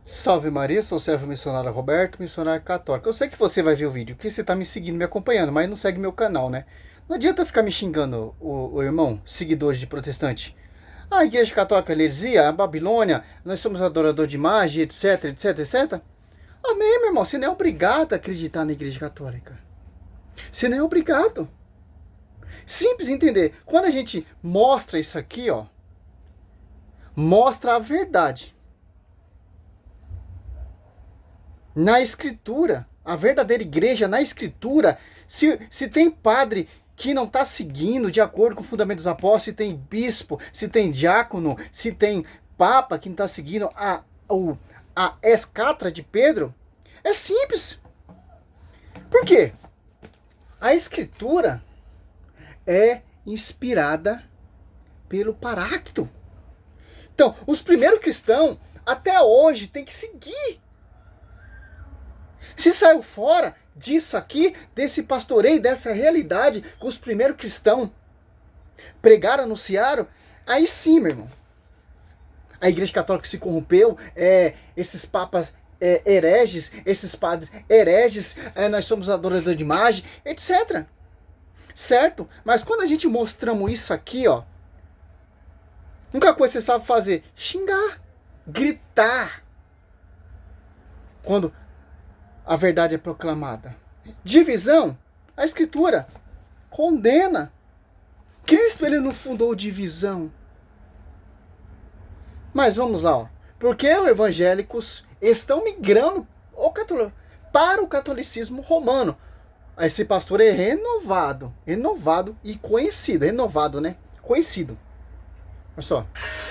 Salve Maria, sou o servo missionário Roberto, missionário católico. Eu sei que você vai ver o vídeo, porque você tá me seguindo, me acompanhando, mas não segue meu canal, né? Não adianta ficar me xingando, o irmão, seguidores de protestante. A igreja católica é heresia, a Babilônia, nós somos adorador de imagem, etc, etc, etc. Amém, meu irmão, você não é obrigado a acreditar na igreja católica. Você não é obrigado. Simples entender. Quando a gente mostra isso aqui, ó, mostra a verdade. Na escritura, a verdadeira igreja na escritura, se tem padre que não está seguindo de acordo com o fundamento dos apóstolos, se tem bispo, se tem diácono, se tem papa que não está seguindo a escatra de Pedro, é simples. Por quê? A escritura é inspirada pelo Paráclito. Então, os primeiros cristãos, até hoje, têm que seguir. Se saiu fora disso aqui, desse pastoreio, dessa realidade que os primeiros cristãos pregaram, anunciaram, aí sim, meu irmão. A igreja católica se corrompeu, esses papas hereges, esses padres hereges, nós somos adoradores de imagem, etc. Certo? Mas quando a gente mostramos isso aqui, ó, a única coisa que você sabe fazer, xingar, gritar. Quando a verdade é proclamada. Divisão, a escritura condena. Cristo, ele não fundou divisão. Mas vamos lá, ó. Porque os evangélicos estão migrando para o catolicismo romano. Esse pastor é renovado e conhecido. Renovado, né? Conhecido. Olha só.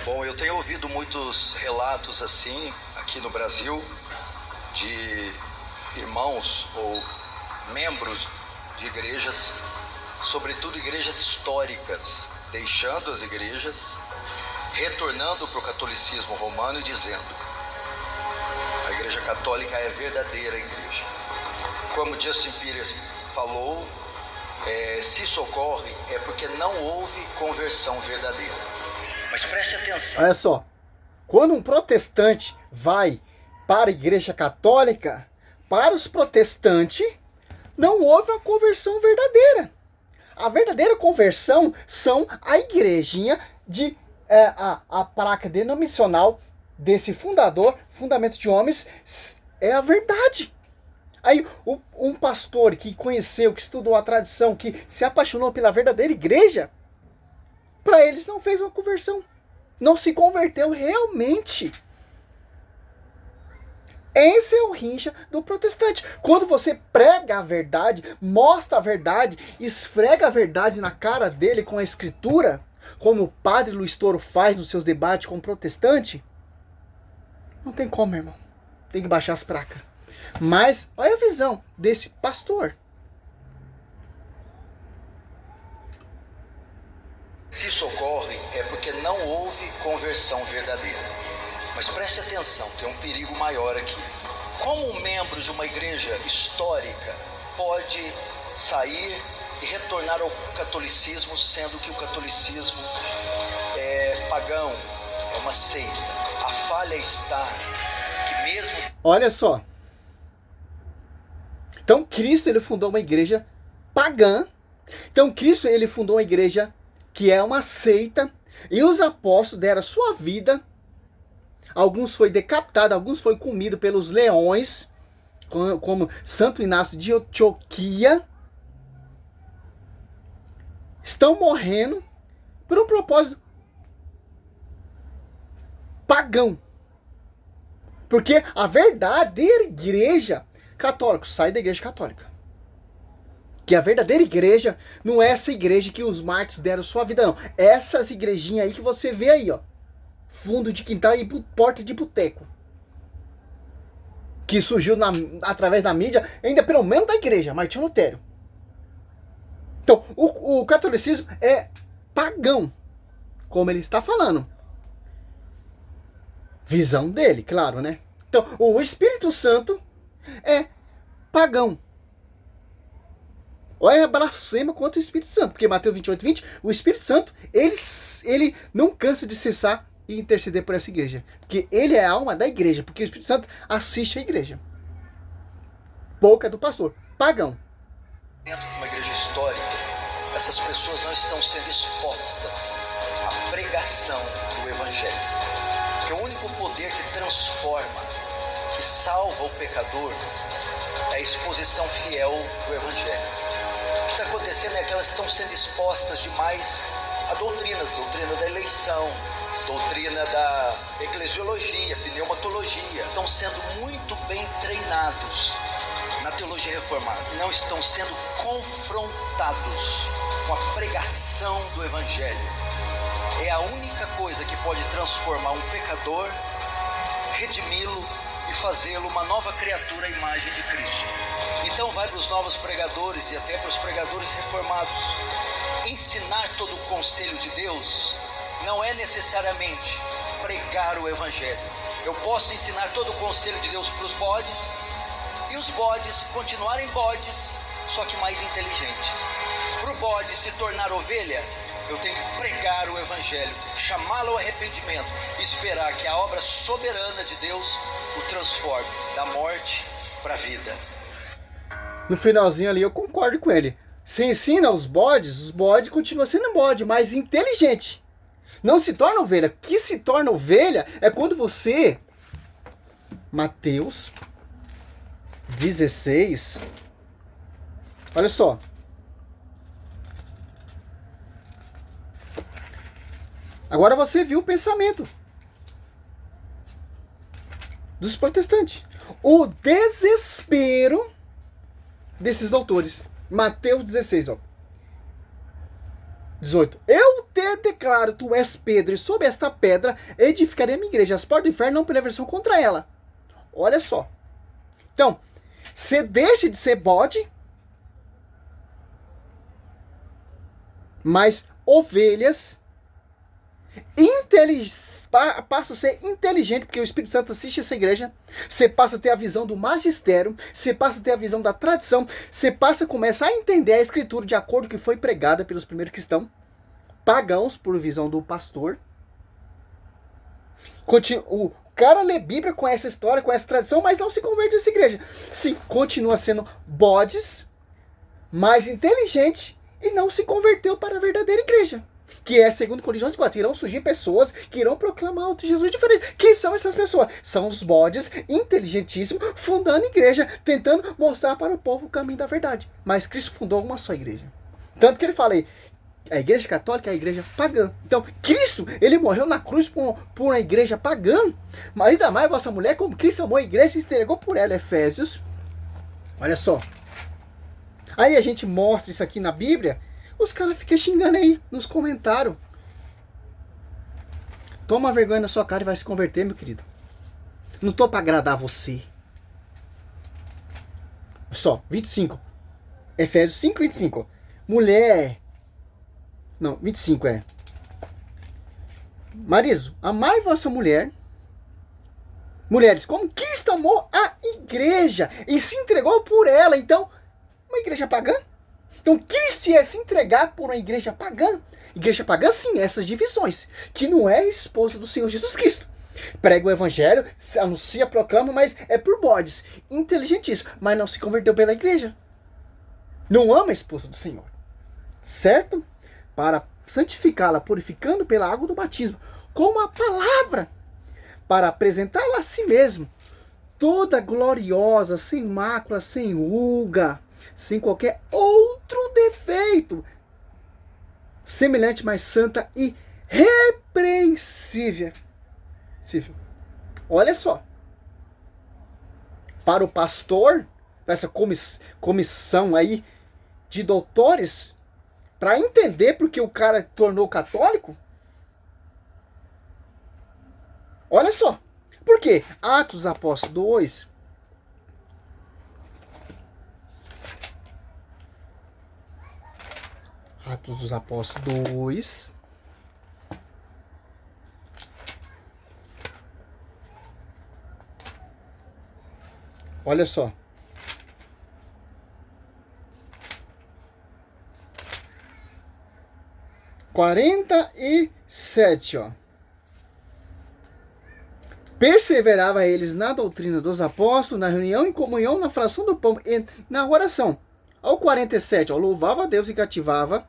Bom, eu tenho ouvido muitos relatos assim, aqui no Brasil, de irmãos ou membros de igrejas, sobretudo igrejas históricas, deixando as igrejas, retornando para o catolicismo romano e dizendo: a igreja católica é a verdadeira igreja. Como Justin Peters falou, se isso ocorre é porque não houve conversão verdadeira. Mas preste atenção. Olha só, quando um protestante vai para a igreja católica, para os protestantes, não houve a conversão verdadeira. A verdadeira conversão são a igrejinha a placa denominacional desse fundador, fundamento de homens, é a verdade. Aí um pastor que conheceu, que estudou a tradição, que se apaixonou pela verdadeira igreja, para eles não fez uma conversão. Não se converteu realmente. Esse é o rincha do protestante. Quando você prega a verdade, mostra a verdade, esfrega a verdade na cara dele com a escritura, como o padre Luiz Toro faz nos seus debates com o protestante, não tem como, irmão. Tem que baixar as placas. Mas olha a visão desse pastor. Se isso ocorre é porque não houve conversão verdadeira. Mas preste atenção, tem um perigo maior aqui. Como um membro de uma igreja histórica pode sair e retornar ao catolicismo, sendo que o catolicismo é pagão, é uma seita? A falha está que mesmo... Olha só. Então Cristo, ele fundou uma igreja pagã. Então Cristo, ele fundou uma igreja que é uma seita, e os apóstolos deram a sua vida. Alguns foi decapitado, alguns foi comido pelos leões, como Santo Inácio de Antioquia. Estão morrendo por um propósito pagão. Porque a verdadeira igreja católica, sai da igreja católica. Que a verdadeira igreja não é essa igreja que os mártires deram sua vida, não. Essas igrejinhas aí que você vê aí, ó. Fundo de quintal e porta de boteco. Que surgiu através da mídia, ainda pelo menos da igreja, Martinho Lutero. Então, o catolicismo é pagão, como ele está falando. Visão dele, claro, né? Então, o Espírito Santo é pagão. Olha a blasfêmia contra o Espírito Santo, porque Mateus 28:20, o Espírito Santo, ele não cansa de cessar e interceder por essa igreja. Porque ele é a alma da igreja, porque o Espírito Santo assiste a igreja. Boca do pastor, pagão. Dentro de uma igreja histórica, essas pessoas não estão sendo expostas à pregação do Evangelho. Porque o único poder que transforma, que salva o pecador, é a exposição fiel do Evangelho. O que está acontecendo é que elas estão sendo expostas demais a doutrina da eleição, doutrina da eclesiologia, pneumatologia. Estão sendo muito bem treinados na teologia reformada. Não estão sendo confrontados com a pregação do Evangelho. É a única coisa que pode transformar um pecador, redimi-lo e fazê-lo uma nova criatura à imagem de Cristo. Então vai para os novos pregadores e até para os pregadores reformados. Ensinar todo o conselho de Deus não é necessariamente pregar o Evangelho. Eu posso ensinar todo o conselho de Deus para os bodes e os bodes continuarem bodes, só que mais inteligentes. Para o bode se tornar ovelha, eu tenho que pregar o Evangelho, chamá-lo ao arrependimento, esperar que a obra soberana de Deus o transforme da morte para a vida. No finalzinho ali eu concordo com ele. Se ensina os bodes continuam sendo bode, mas inteligente. Não se torna ovelha. O que se torna ovelha é quando você... Mateus 16. Olha só. Agora você viu o pensamento dos protestantes. O desespero desses doutores. Mateus 16, ó. 18. Eu te declaro, tu és Pedro, e sob esta pedra edificarei a minha igreja. As portas do inferno não prevalecerão contra ela. Olha só. Então, você deixa de ser bode, mas ovelhas passa a ser inteligente, porque o Espírito Santo assiste essa igreja. Você passa a ter a visão do magistério, você passa a ter a visão da tradição, você passa a começar a entender a escritura de acordo com o que foi pregada pelos primeiros cristãos, pagãos por visão do pastor. O cara lê Bíblia, conhece a história, conhece a tradição, mas não se converte nessa igreja. Sim, continua sendo bodes, mais inteligente, e não se converteu para a verdadeira igreja. Que é, segundo Coríntios 4, irão surgir pessoas que irão proclamar outro Jesus diferente. Quem são essas pessoas? São os bodes inteligentíssimos, fundando igreja, tentando mostrar para o povo o caminho da verdade. Mas Cristo fundou uma só igreja. Tanto que ele fala aí, a igreja católica é a igreja pagã. Então, Cristo, ele morreu na cruz por uma igreja pagã. Marido, amai vossa mulher como Cristo amou a igreja e se entregou por ela. Efésios. Olha só. Aí a gente mostra isso aqui na Bíblia. Os caras ficam xingando aí nos comentários. Toma vergonha na sua cara e vai se converter, meu querido. Não tô pra agradar você. Só, 25. Efésios 5, 25. Mulher. Não, 25 é. Marido, amai vossa mulher. Mulheres, como Cristo amou a igreja e se entregou por ela. Então, uma igreja pagã? Então, Cristo é se entregar por uma igreja pagã. Igreja pagã, sim, essas divisões. Que não é esposa do Senhor Jesus Cristo. Prega o evangelho, anuncia, proclama, mas é por bodes. Inteligentíssimo, mas não se converteu pela igreja. Não ama a esposa do Senhor. Certo? Para santificá-la, purificando pela água do batismo, com a palavra. Para apresentá-la a si mesmo. Toda gloriosa, sem mácula, sem ruga, sem qualquer outro defeito, semelhante, mais santa e repreensível. Olha só, para o pastor, para essa comissão aí de doutores, para entender porque o cara tornou católico, olha só, por quê? Atos dos Apóstolos 2, Atos dos Apóstolos 2. Olha só. 47, ó. Perseverava eles na doutrina dos apóstolos, na reunião, em comunhão, na fração do pão e na oração. Ao 47, louvava a Deus e cativava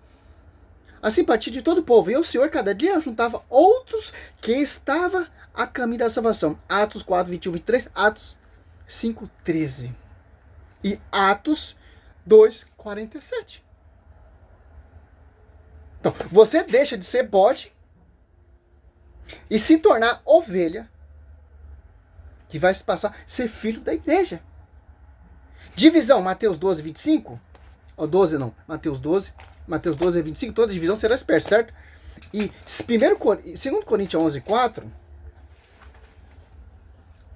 a simpatia de todo o povo. E o Senhor cada dia juntava outros que estavam a caminho da salvação. Atos 4, 21, 23, Atos 5, 13. E Atos 2, 47. Então, você deixa de ser bode e se tornar ovelha, que vai se passar a ser filho da igreja. Divisão, Mateus 12, 25. Ou 12 não, Mateus 12, 25. Toda divisão será dispersa, certo? E 2 Coríntios 11, 4.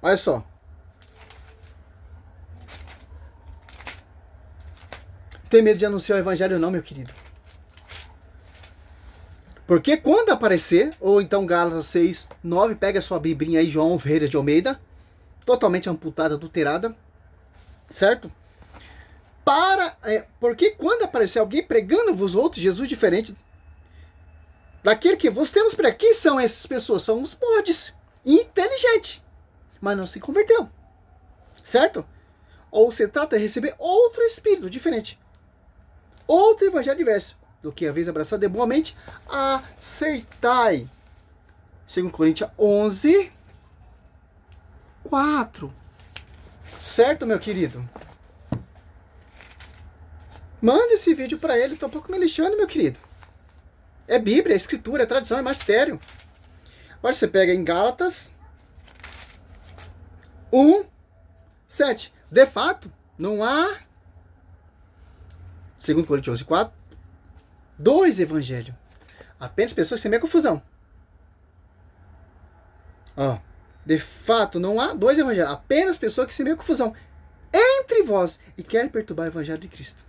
Olha só. Não tem medo de anunciar o evangelho não, meu querido. Porque quando aparecer, ou então Gálatas 6, 9, pega a sua biblinha aí, João Ferreira de Almeida, totalmente amputada, adulterada, certo? Porque quando aparecer alguém pregando-vos outro Jesus diferente daquele que vos temos pregado, quem são essas pessoas? São os bodes, inteligentes, mas não se converteu, certo? Ou se trata de receber outro espírito diferente, outro evangelho diverso, do que a vez abraçado de boa mente, aceitai. 2 Coríntios 11, 4. Certo, meu querido? Manda esse vídeo para ele, tô um pouco me lixando, meu querido. É Bíblia, é Escritura, é tradição, é magistério. Agora você pega em Gálatas 1, 7. De fato, não há, 2 Coríntios 11, 4, dois evangelhos. Apenas pessoas que semeiam confusão. Ó, de fato, não há dois evangelhos. Apenas pessoas que semeiam confusão entre vós e querem perturbar o evangelho de Cristo.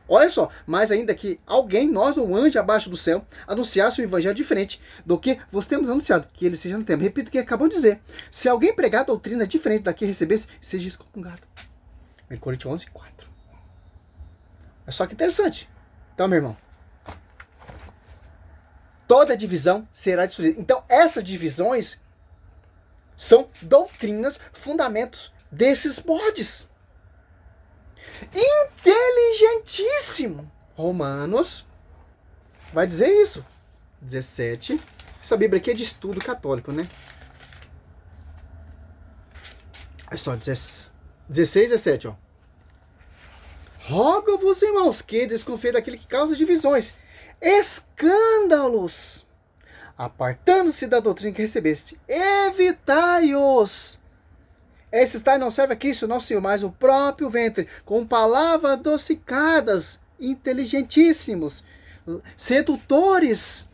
Olha só, mais ainda que alguém, nós ou um anjo abaixo do céu, anunciasse um evangelho diferente do que vos temos anunciado, que ele seja no tempo. Repito o que acabamos de dizer. Se alguém pregar doutrina diferente da que recebesse, seja excomungado. 1 Coríntios 11, 4. É só que interessante. Então, meu irmão, toda divisão será destruída. Então, essas divisões são doutrinas, fundamentos desses bodes. Inteligentíssimo. Romanos vai dizer isso. 17. Essa Bíblia aqui é de estudo católico, né? Olha só, 16, 17, ó. Rogo-vos, irmãos, que desconfiem daquele que causa divisões, escândalos, apartando-se da doutrina que recebeste, evitai-os. Esses tais não servem a Cristo, nosso Senhor, mas o próprio ventre, com palavras adocicadas, inteligentíssimos, sedutores,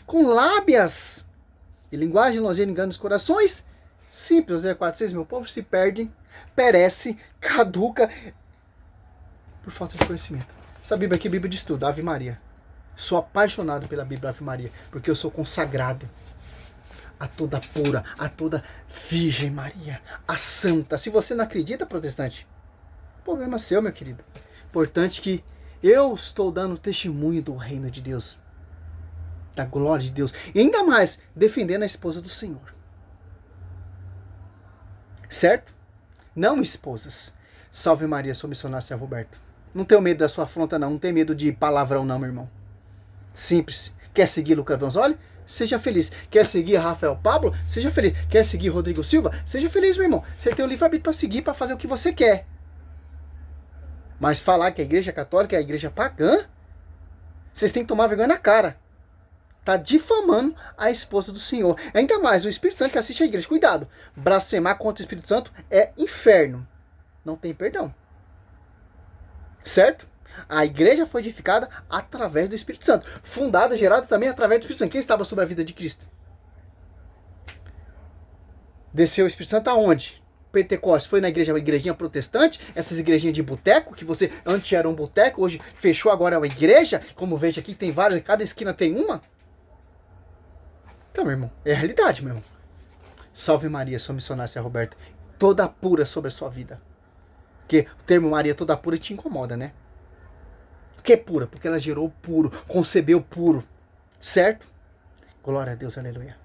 com lábias, e linguagem longeira engana os corações. Simples, 4:6, meu povo se perde, perece, caduca, por falta de conhecimento. Essa Bíblia aqui é Bíblia de estudo, Ave Maria. Sou apaixonado pela Bíblia Ave Maria, porque eu sou consagrado a toda pura, a toda Virgem Maria, a santa. Se você não acredita, protestante, problema seu, meu querido. Importante que eu estou dando testemunho do reino de Deus, da glória de Deus, e ainda mais defendendo a esposa do Senhor. Certo? Não esposas. Salve Maria, sou missionário Sérgio Roberto. Não tenho medo da sua afronta, não. Não tenho medo de palavrão, não, meu irmão. Simples. Quer seguir Lucas Vanzoli? Seja feliz. Quer seguir Rafael Pablo? Seja feliz. Quer seguir Rodrigo Silva? Seja feliz, meu irmão. Você tem o livre-arbítrio para seguir, para fazer o que você quer. Mas falar que a igreja católica é a igreja pagã, vocês têm que tomar vergonha na cara. Tá difamando a esposa do Senhor. Ainda mais, o Espírito Santo que assiste a igreja. Cuidado. Blasfemar contra o Espírito Santo é inferno. Não tem perdão. Certo? A igreja foi edificada através do Espírito Santo. Fundada, gerada também através do Espírito Santo. Quem estava sobre a vida de Cristo? Desceu o Espírito Santo aonde? Pentecostes foi na igreja, uma igrejinha protestante, essas igrejinhas de boteco, que você antes era um boteco, hoje fechou, agora é uma igreja. Como vejo aqui, tem várias, cada esquina tem uma. Então, meu irmão, é a realidade, meu irmão. Salve Maria, sou missionário Sérgio Roberto. Toda pura sobre a sua vida. Porque o termo Maria toda pura te incomoda, né? Por que pura? Porque ela gerou puro, concebeu puro. Certo? Glória a Deus, aleluia.